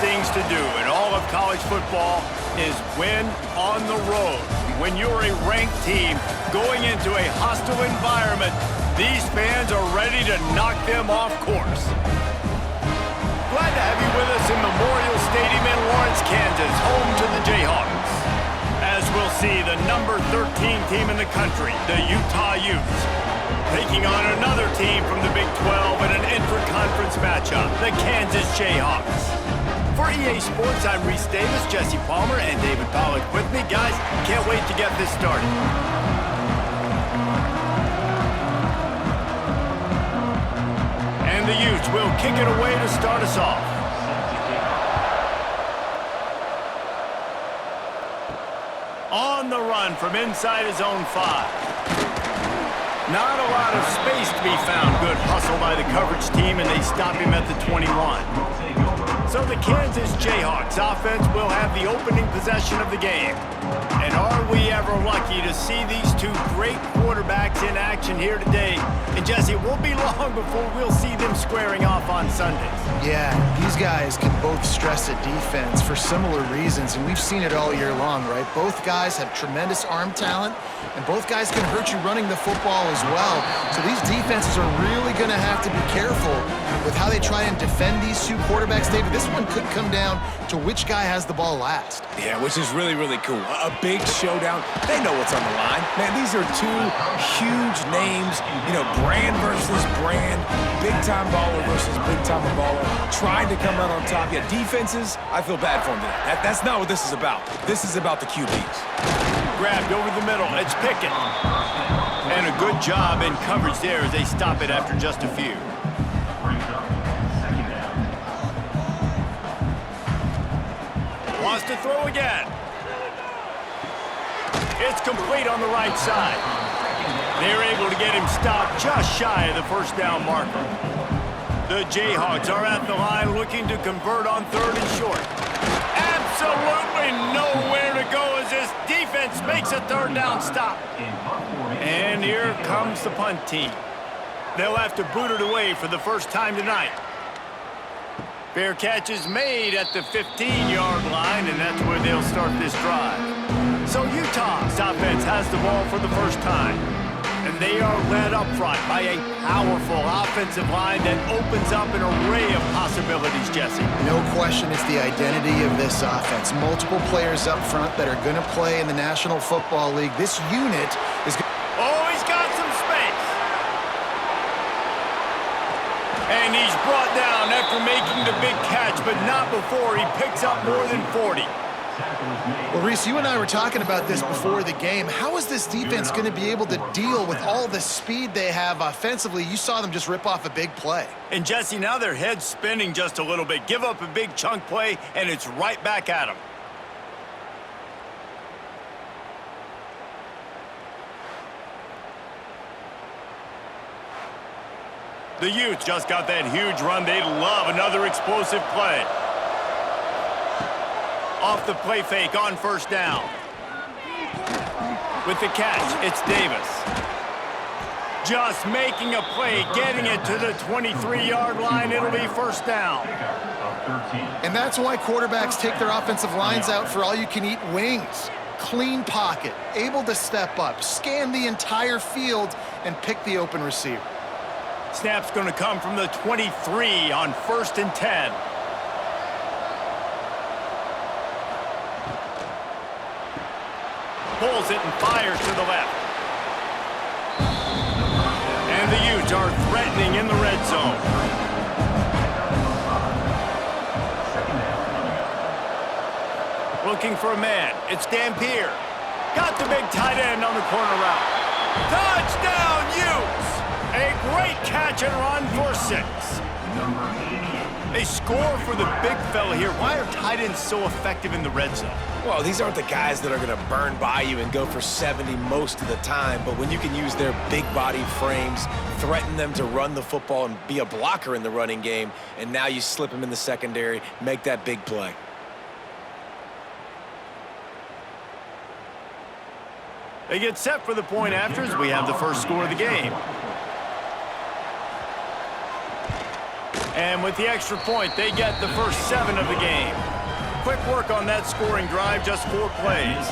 things to do in all of college football is win on the road. When you're a ranked team going into a hostile environment, these fans are ready to knock them off course. Glad to have you with us in Memorial Stadium in Lawrence, Kansas, home to the Jayhawks. As we'll see, the number 13 team in the country, the Utah Utes, taking on another team from the Big 12 in an intra-conference matchup, the Kansas Jayhawks. For EA Sports, I'm Reese Davis, Jesse Palmer, and David Pollack with me. Guys, can't wait to get this started. And the Utes will kick it away to start us off. On the run from inside his own 5. Not a lot of space to be found. Good hustle by the coverage team, and they stop him at the 21. So the Kansas Jayhawks offense will have the opening possession of the game. And are we ever lucky to see these two great quarterbacks in action here today? And Jesse, it won't be long before we'll see them squaring off on Sundays. Yeah, these guys can both stress a defense for similar reasons, and we've seen it all year long, right? Both guys have tremendous arm talent, and both guys can hurt you running the football as well. So these defenses are really going to have to be careful with how they try and defend these two quarterbacks. David, this one could come down to which guy has the ball last. Yeah, which is really, really cool. A big showdown. They know what's on the line. Man, these are two huge names, brand versus brand, big-time baller versus big-time baller, trying to come out on top. Yeah, defenses, I feel bad for them today. That's not what this is about. This is about the QBs. Grabbed over the middle. It's Pickett. And a good job in coverage there as they stop it after just a few. Wants to throw again. It's complete on the right side. They're able to get him stopped just shy of the first down marker. The Jayhawks are at the line looking to convert on 3rd and short. Absolutely nowhere to go as this defense makes a 3rd down stop. And here comes the punt team. They'll have to boot it away for the first time tonight. Fair catch is made at the 15-yard line, and that's where they'll start this drive. So Utah's offense has the ball for the first time. And they are led up front by a powerful offensive line that opens up an array of possibilities, Jesse. No question it's the identity of this offense. Multiple players up front that are going to play in the National Football League. This unit is going to... Oh, he's got some space. And he's brought down after making the big catch, but not before he picks up more than 40. Well, Reese, you and I were talking about this before the game. How is this defense going to be able to deal with all the speed they have offensively? You saw them just rip off a big play. And, Jesse, now their head's spinning just a little bit. Give up a big chunk play, and it's right back at them. The Utes just got that huge run. They love another explosive play. Off the play fake on 1st down. With the catch, it's Davis. Just making a play, getting it to the 23-yard line. It'll be 1st down. And that's why quarterbacks take their offensive lines out for all-you-can-eat wings. Clean pocket, able to step up, scan the entire field, and pick the open receiver. Snap's going to come from the 23 on 1st and 10. Pulls it and fires to the left. And the Utes are threatening in the red zone. Looking for a man. It's Dampier. Got the big tight end on the corner route. Touchdown, Utes! A great catch and run for 6. They score for the big fella here. Why are tight ends so effective in the red zone? Well, these aren't the guys that are going to burn by you and go for 70 most of the time, but when you can use their big body frames, threaten them to run the football and be a blocker in the running game, and now you slip them in the secondary, make that big play. They get set for the point after as we have the first score of the game. And with the extra point, they get the first 7 of the game. Quick work on that scoring drive, just 4 plays.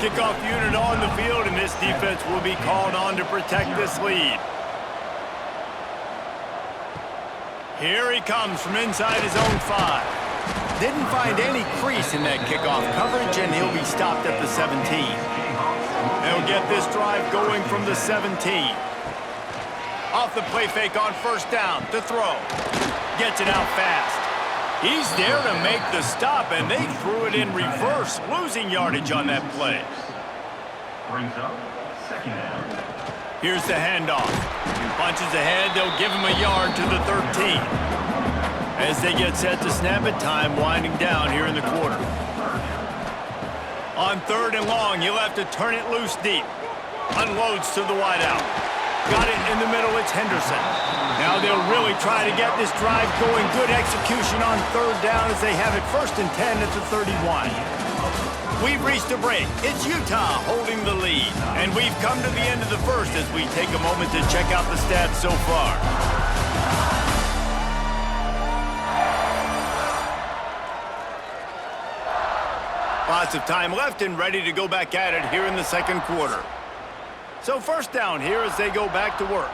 Kickoff unit on the field, and this defense will be called on to protect this lead. Here he comes from inside his own 5. Didn't find any crease in that kickoff coverage, and he'll be stopped at the 17. They'll get this drive going from the 17. Off the play fake on first down, to throw. Gets it out fast. He's there to make the stop, and they threw it in reverse, losing yardage on that play. Brings up second down. Here's the handoff. Punches ahead, they'll give him a yard to the 13. As they get set to snap it, time winding down here in the quarter. On 3rd and long, he'll have to turn it loose deep. Unloads to the wideout. Got it in the middle, it's Henderson. Now they'll really try to get this drive going. Good execution on 3rd down as they have it 1st and 10 at the 31. We've reached a break. It's Utah holding the lead. And we've come to the end of the first as we take a moment to check out the stats so far. Lots of time left and ready to go back at it here in the 2nd quarter. So 1st down here as they go back to work.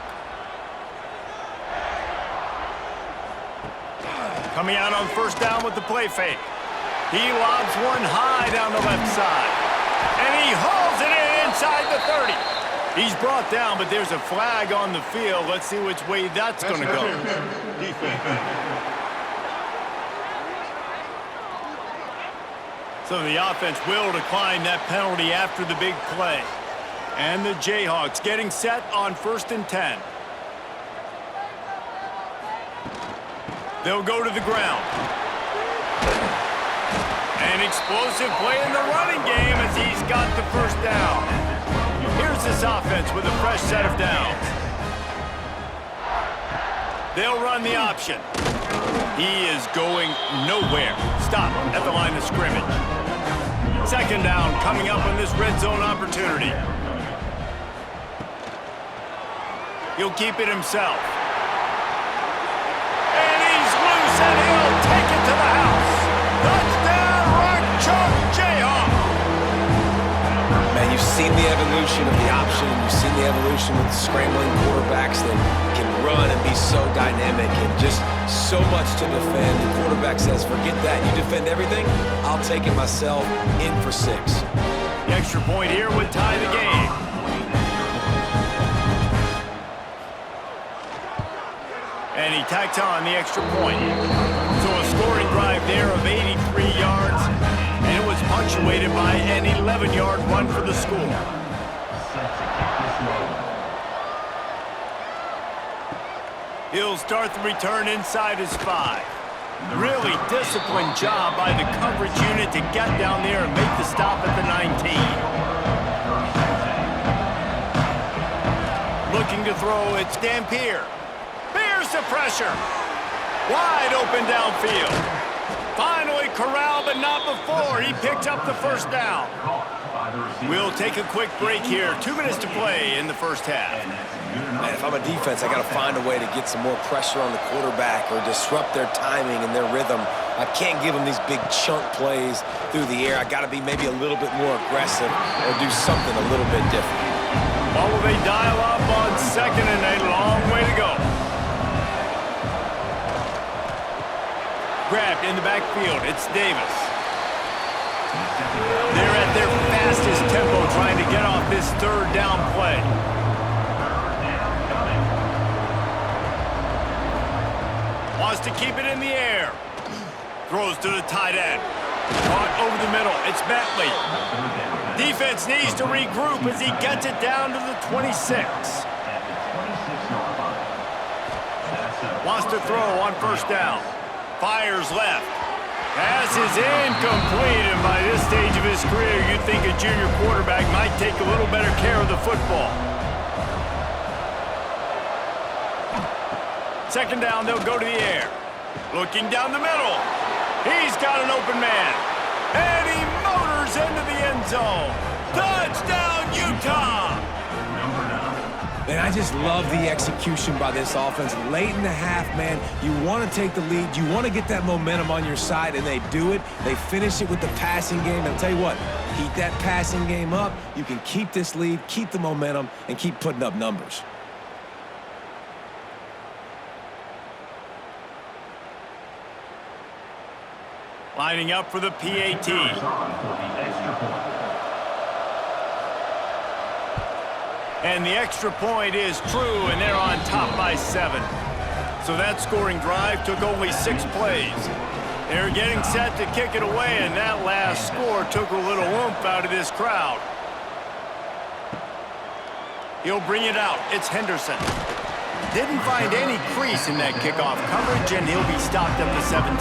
Coming out on 1st down with the play fake. He lobs one high down the left side. And he hauls it in inside the 30. He's brought down, but there's a flag on the field. Let's see which way that's going to go. So the offense will decline that penalty after the big play. And the Jayhawks getting set on 1st and 10. They'll go to the ground. An explosive play in the running game as he's got the 1st down. Here's this offense with a fresh set of downs. They'll run the option. He is going nowhere. Stop at the line of scrimmage. 2nd down coming up on this red zone opportunity. He'll keep it himself. And he's loose, and he'll take it to the house. Touchdown, Rock Chalk Jayhawk. Man, you've seen the evolution of the option. You've seen the evolution of the scrambling quarterbacks that can run and be so dynamic and just so much to defend. The quarterback says, forget that. You defend everything, I'll take it myself. In for 6. The extra point here would tie the game. And he tacks on the extra point. So a scoring drive there of 83 yards, and it was punctuated by an 11-yard run for the score. He'll start the return inside his 5. Really disciplined job by the coverage unit to get down there and make the stop at the 19. Looking to throw, it's Dampier. Bears the pressure. Wide open downfield. Finally corralled, but not before. He picked up the 1st down. We'll take a quick break here. 2 minutes to play in the 1st half. Man, if I'm a defense, I got to find a way to get some more pressure on the quarterback or disrupt their timing and their rhythm. I can't give them these big chunk plays through the air. I got to be maybe a little bit more aggressive or do something a little bit different. Well, will they dial up on 2nd and a long way to go? Grabbed in the backfield, it's Davis. They're at their fastest tempo trying to get off this 3rd down play. Wants to keep it in the air. Throws to the tight end. Caught over the middle, it's Bentley. Defense needs to regroup as he gets it down to the 26. Wants to throw on 1st down. Fires left. Pass is incomplete, and by this stage of his career, you'd think a junior quarterback might take a little better care of the football. 2nd down, they'll go to the air. Looking down the middle. He's got an open man. And he motors into the end zone. Touchdown, Utah! And I just love the execution by this offense. Late in the half, man, you want to take the lead. You want to get that momentum on your side, and they do it. They finish it with the passing game. I'll tell you what, keep that passing game up. You can keep this lead, keep the momentum, and keep putting up numbers. Lining up for the PAT. And the extra point is true, and they're on top by 7. So that scoring drive took only 6 plays. They're getting set to kick it away, and that last score took a little oomph out of this crowd. He'll bring it out. It's Henderson. Didn't find any crease in that kickoff coverage, and he'll be stopped up to 17.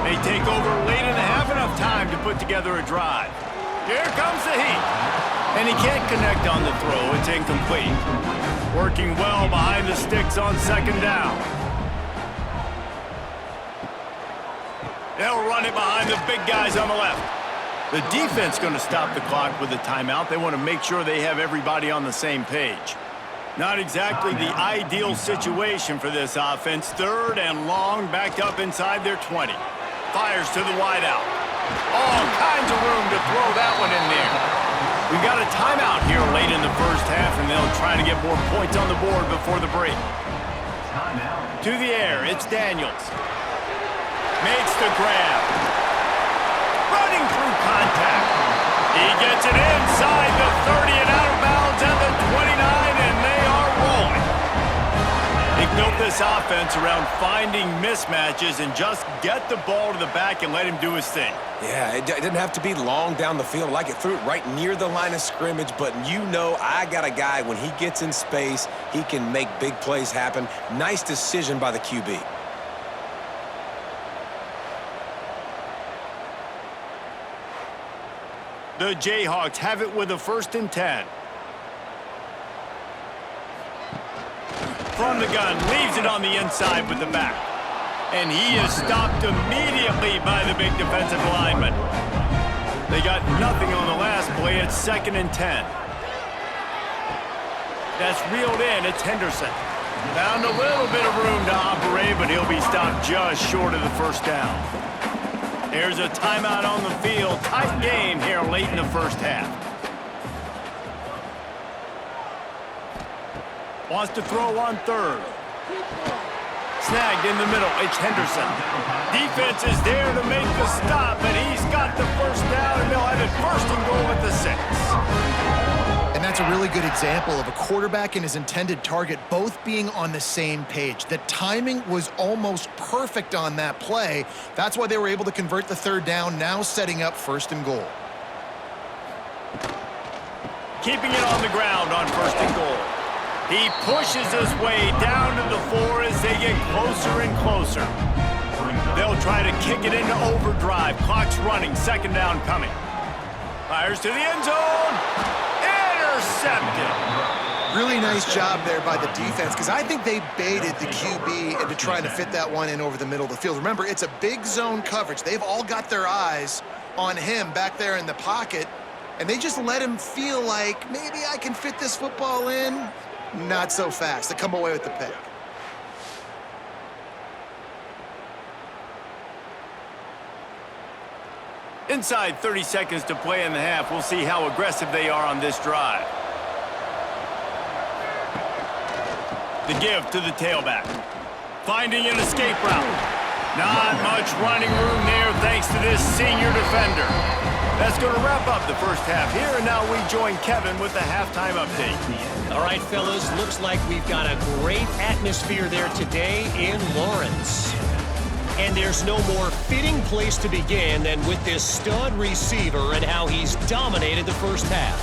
They take over late in the half, enough time to put together a drive. Here comes the heat. And he can't connect on the throw. It's incomplete. Working well behind the sticks on second down. They'll run it behind the big guys on the left. The defense going to stop the clock with a timeout. They want to make sure they have everybody on the same page. Not exactly the ideal situation for this offense. 3rd and long, backed up inside their 20. Fires to the wideout. All kinds of room to throw that one in there. We've got a timeout here late in the first half, and they'll try to get more points on the board before the break. To the air, it's Daniels. Makes the grab. Running through contact. He gets it inside the 30 and out of bounds at the 29, and they are rolling. They built this offense around finding mismatches and just get the ball to the back and let him do his thing. Yeah, it didn't have to be long down the field. Like it threw it right near the line of scrimmage, but you know I got a guy, when he gets in space, he can make big plays happen. Nice decision by the QB. The Jayhawks have it with a 1st and 10. From the gun, leaves it on the inside with the back. And he is stopped immediately by the big defensive lineman. They got nothing on the last play. It's 2nd and 10. That's reeled in. It's Henderson. Found a little bit of room to operate, but he'll be stopped just short of the 1st down. There's a timeout on the field. Tight game here late in the first half. Wants to throw on 3rd. Snagged in the middle. It's Henderson. Defense is there to make the stop, and he's got the 1st down, and they'll have it 1st and goal at the 6. And that's a really good example of a quarterback and his intended target both being on the same page. The timing was almost perfect on that play. That's why they were able to convert the 3rd down, now setting up 1st and goal. Keeping it on the ground on 1st and goal. He pushes his way down to the 4 as they get closer and closer. They'll try to kick it into overdrive. Clock's running. 2nd down coming. Fires to the end zone. Intercepted. Really nice job there by the defense, because I think they baited the QB into trying to fit that one in over the middle of the field. Remember, it's a big zone coverage. They've all got their eyes on him back there in the pocket, and they just let him feel like, maybe I can fit this football in. Not so fast. They come away with the pick. Inside 30 seconds to play in the half. We'll see how aggressive they are on this drive. The give to the tailback. Finding an escape route. Not much running room there thanks to this senior defender. That's going to wrap up the first half here, and now we join Kevin with the halftime update. All right, fellas, looks like we've got a great atmosphere there today in Lawrence. And there's no more fitting place to begin than with this stud receiver and how he's dominated the first half.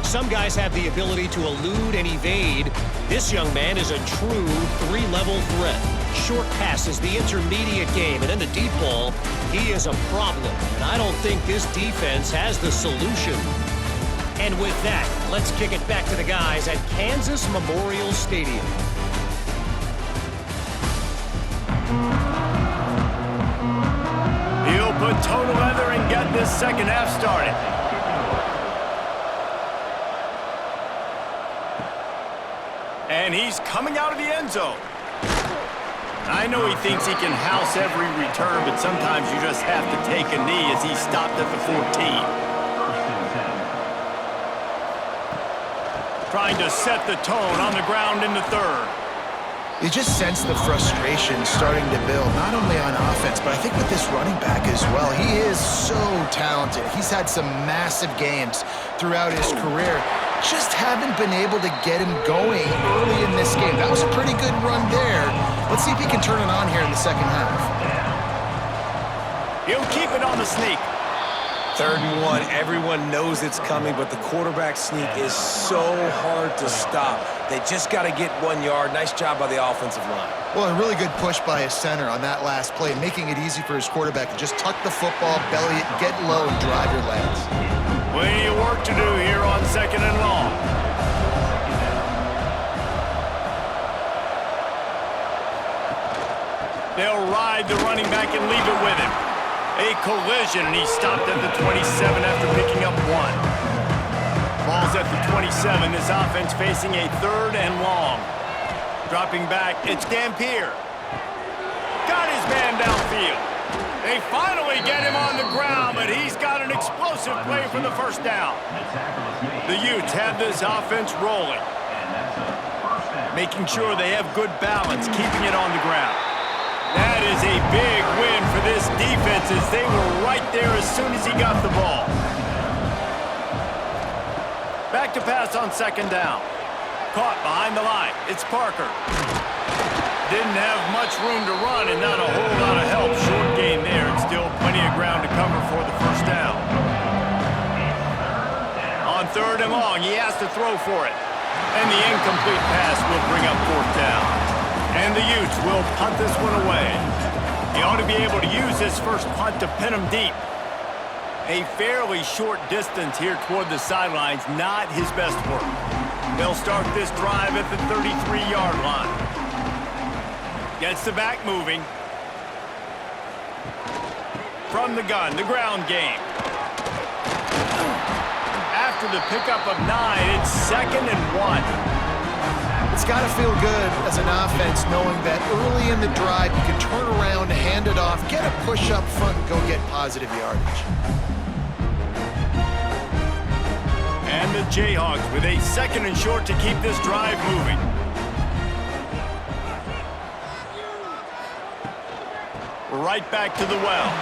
Some guys have the ability to elude and evade. This young man is a true 3-level threat. Short passes, the intermediate game, and then the deep ball, he is a problem. And I don't think this defense has the solution. And with that, let's kick it back to the guys at Kansas Memorial Stadium. He'll put toe to leather and get this second half started. And he's coming out of the end zone. I know he thinks he can house every return, but sometimes you just have to take a knee as he stopped at the 14. Trying to set the tone on the ground in the third. You just sense the frustration starting to build, not only on offense, but I think with this running back as well. He is so talented. He's had some massive games throughout his career. Just haven't been able to get him going early in this game. That was a pretty good run there. Let's see if he can turn it on here in the second half. He'll keep it on the sneak. 3rd and 1. Everyone knows it's coming, but the quarterback sneak is so hard to stop. They just got to get 1 yard. Nice job by the offensive line. Well, a really good push by his center on that last play, making it easy for his quarterback to just tuck the football, belly it, get low, and drive your legs. Plenty of work to do here on 2nd and long. They'll ride the running back and leave it with him. A collision, and he stopped at the 27 after picking up 1. Ball's at the 27. This offense facing a 3rd and long. Dropping back, it's Dampier. Got his man downfield. They finally get him on the ground, but he's got an explosive play for the first down. The Utes have this offense rolling, making sure they have good balance, keeping it on the ground. That is a big win for this defense as they were right there as soon as he got the ball. Back to pass on 2nd down. Caught behind the line. It's Parker. Didn't have much room to run and not a whole lot of help. Short gain there and still plenty of ground to cover for the first down. On 3rd and long, he has to throw for it. And the incomplete pass will bring up 4th down. And the Utes will punt this one away. He ought to be able to use this first punt to pin him deep. A fairly short distance here toward the sidelines, not his best work. They'll start this drive at the 33-yard line. Gets the back moving. From the gun, the ground game. After the pickup of 9, it's 2nd and 1. It's got to feel good as an offense knowing that early in the drive you can turn around, hand it off, get a push up front, and go get positive yardage. And the Jayhawks with a 2nd and short to keep this drive moving. Right back to the well.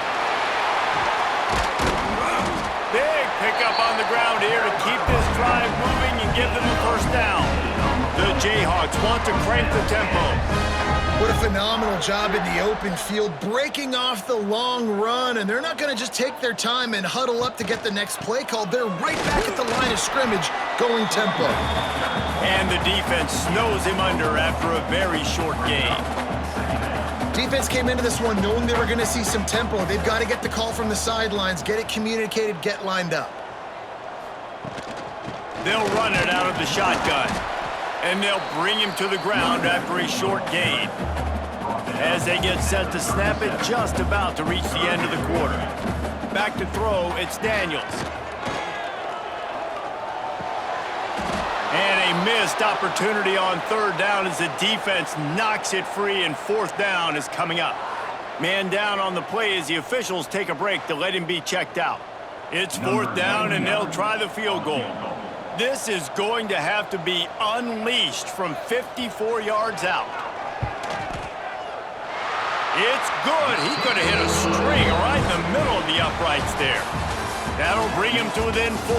Big pickup on the ground here to keep this drive moving and give them the first down. The Jayhawks want to crank the tempo. What a phenomenal job in the open field, breaking off the long run, and they're not going to just take their time and huddle up to get the next play called. They're right back at the line of scrimmage, going tempo. And the defense snows him under after a very short gain. Defense came into this one knowing they were going to see some tempo. They've got to get the call from the sidelines, get it communicated, get lined up. They'll run it out of the shotgun. And they'll bring him to the ground after a short gain. As they get set to snap it, just about to reach the end of the quarter. Back to throw, it's Daniels. And a missed opportunity on 3rd down as the defense knocks it free, and 4th down is coming up. Man down on the play as the officials take a break to let him be checked out. It's 4th down, and they'll try the field goal. This is going to have to be unleashed from 54 yards out. It's good. He could have hit a string right in the middle of the uprights there. That'll bring him to within 4.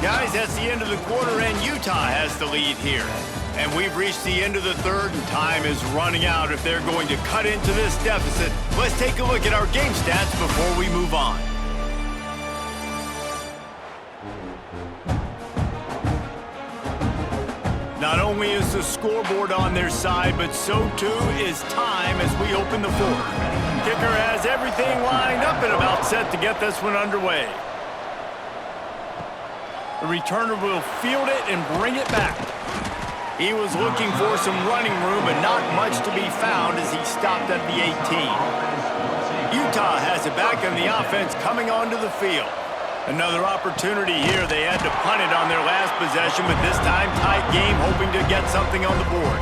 Guys, that's the end of the quarter, and Utah has the lead here. And we've reached the end of the 3rd, and time is running out if they're going to cut into this deficit. Let's take a look at our game stats before we move on. Not only is the scoreboard on their side, but so too is time as we open the 4th. Kicker has everything lined up and about set to get this one underway. The returner will field it and bring it back. He was looking for some running room, but not much to be found as he stopped at the 18. Utah has it back on the offense coming onto the field. Another opportunity here. They had to punt it on their last possession, but this time tight game, hoping to get something on the board.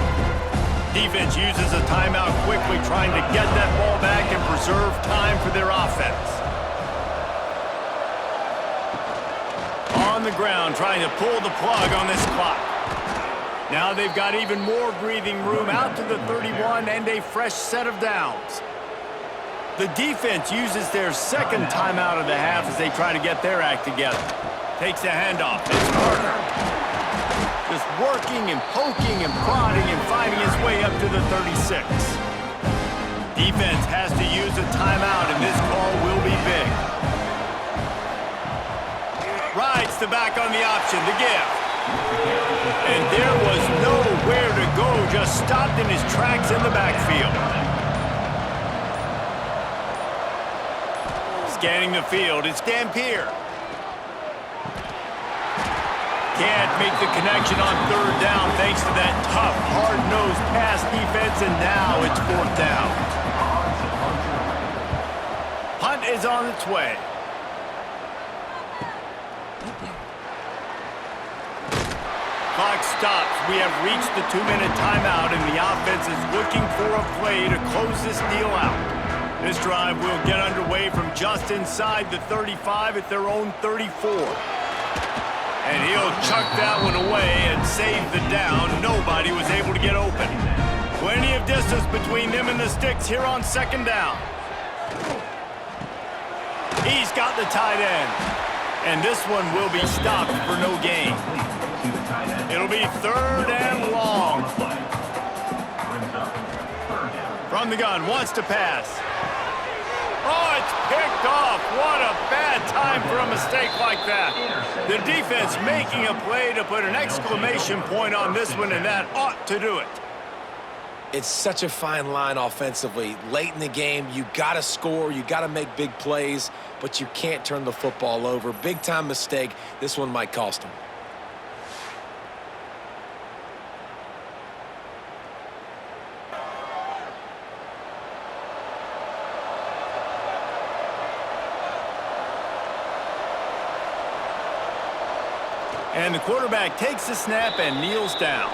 Defense uses a timeout quickly, trying to get that ball back and preserve time for their offense. On the ground, trying to pull the plug on this clock. Now they've got even more breathing room out to the 31 and a fresh set of downs. The defense uses their second timeout of the half as they try to get their act together. Takes the handoff. It's Parker. Just working and poking and prodding and finding his way up to the 36. Defense has to use a timeout, and this call will be big. Rides the back on the option, the give. And there was nowhere to go, just stopped in his tracks in the backfield. Scanning the field, it's Dampier. Can't make the connection on third down thanks to that tough, hard-nosed pass defense, and now it's fourth down. Punt is on its way. Clock stops. We have reached the 2-minute timeout, and the offense is looking for a play to close this deal out. This drive will get underway from just inside the 35 at their own 34. And he'll chuck that one away and save the down. Nobody was able to get open. Plenty of distance between them and the sticks here on second down. He's got the tight end. And this one will be stopped for no gain. It'll be third and long. From the gun, wants to pass. Oh, it's picked off. What a bad time for a mistake like that. The defense making a play to put an exclamation point on this one, and that ought to do it. It's such a fine line offensively. Late in the game, you got to score, you got to make big plays, but you can't turn the football over. Big-time mistake. This one might cost them. And the quarterback takes the snap and kneels down.